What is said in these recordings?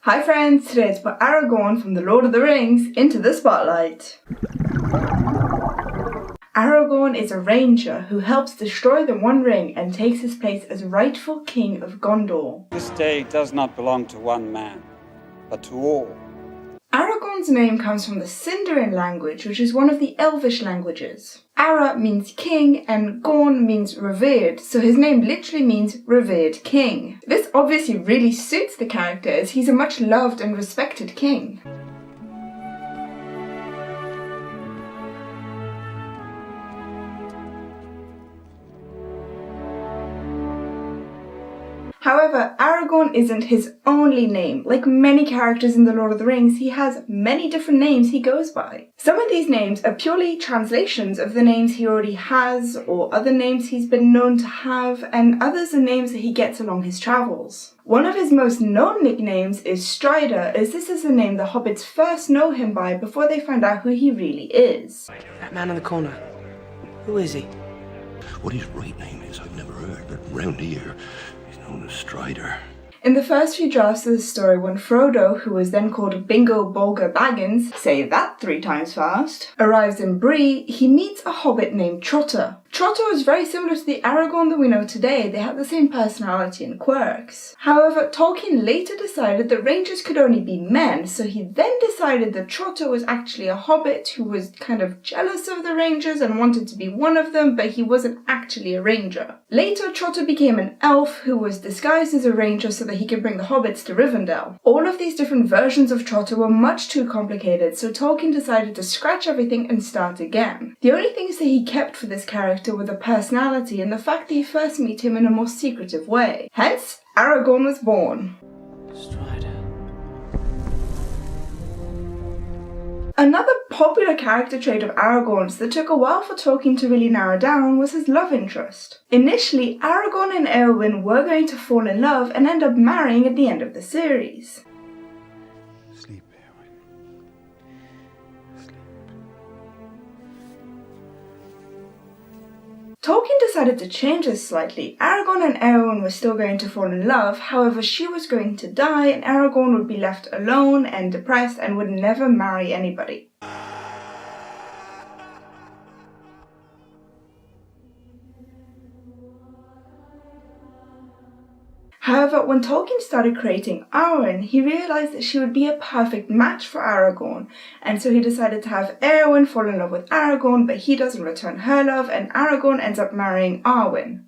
Hi friends, today it's put Aragorn from The Lord of the Rings into the spotlight. Aragorn is a ranger who helps destroy the One Ring and takes his place as rightful king of Gondor. This day does not belong to one man, but to all. Aragorn's name comes from the Sindarin language, which is one of the Elvish languages. Ara means king and Gorn means revered, so his name literally means revered king. This obviously really suits the character as he's a much loved and respected king. However, Aragorn isn't his only name. Like many characters in The Lord of the Rings, he has many different names he goes by. Some of these names are purely translations of the names he already has or other names he's been known to have, and others are names that he gets along his travels. One of his most known nicknames is Strider, as this is the name the Hobbits first know him by before they find out who he really is. That man in the corner, who is he? What his right name is I've never heard, but round here he's known as Strider. In the first few drafts of the story, when Frodo, who was then called Bingo Bolger Baggins, say that 3 times fast, arrives in Bree, he meets a hobbit named Trotter. Trotter was very similar to the Aragorn that we know today. They had the same personality and quirks. However, Tolkien later decided that rangers could only be men, so he then decided that Trotter was actually a hobbit who was kind of jealous of the rangers and wanted to be one of them, but he wasn't actually a ranger. Later, Trotter became an elf who was disguised as a ranger so that he could bring the hobbits to Rivendell. All of these different versions of Trotter were much too complicated, so Tolkien decided to scratch everything and start again. The only things that he kept for this character were the personality and the fact that you first meet him in a more secretive way. Hence, Aragorn was born. Strider. Another popular character trait of Aragorn's that took a while for Tolkien to really narrow down was his love interest. Initially, Aragorn and Eowyn were going to fall in love and end up marrying at the end of the series. Sleep, Eowyn. Sleep. Tolkien decided to change this slightly. Aragorn and Eowyn were still going to fall in love, however she was going to die and Aragorn would be left alone and depressed and would never marry anybody. However, when Tolkien started creating Arwen, he realized that she would be a perfect match for Aragorn, and so he decided to have Eowyn fall in love with Aragorn, but he doesn't return her love, and Aragorn ends up marrying Arwen.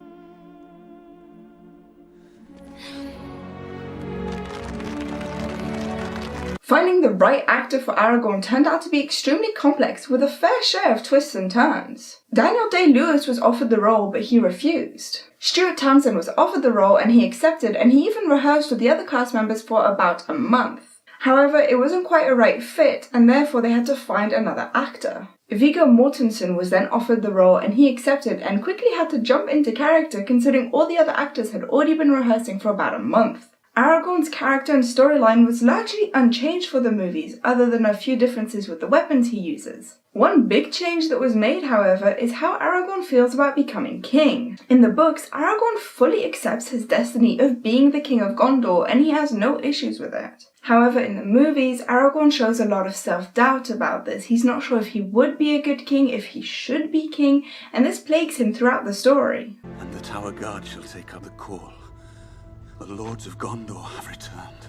Finding the right actor for Aragorn turned out to be extremely complex, with a fair share of twists and turns. Daniel Day-Lewis was offered the role, but he refused. Stuart Townsend was offered the role and he accepted, and he even rehearsed with the other cast members for about a month. However, it wasn't quite a right fit, and therefore they had to find another actor. Viggo Mortensen was then offered the role and he accepted and quickly had to jump into character considering all the other actors had already been rehearsing for about a month. Aragorn's character and storyline was largely unchanged for the movies, other than a few differences with the weapons he uses. One big change that was made, however, is how Aragorn feels about becoming king. In the books, Aragorn fully accepts his destiny of being the king of Gondor and he has no issues with it. However, in the movies, Aragorn shows a lot of self-doubt about this. He's not sure if he would be a good king, if he should be king, and this plagues him throughout the story. And the Tower Guard shall take up the call. The Lords of Gondor have returned.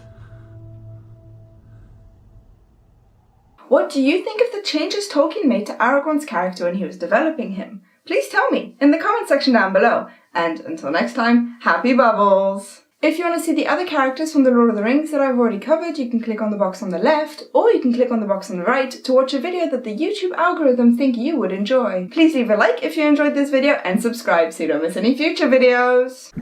What do you think of the changes Tolkien made to Aragorn's character when he was developing him? Please tell me in the comment section down below. And until next time, happy bubbles! If you want to see the other characters from The Lord of the Rings that I've already covered, you can click on the box on the left, or you can click on the box on the right to watch a video that the YouTube algorithm think you would enjoy. Please leave a like if you enjoyed this video and subscribe so you don't miss any future videos!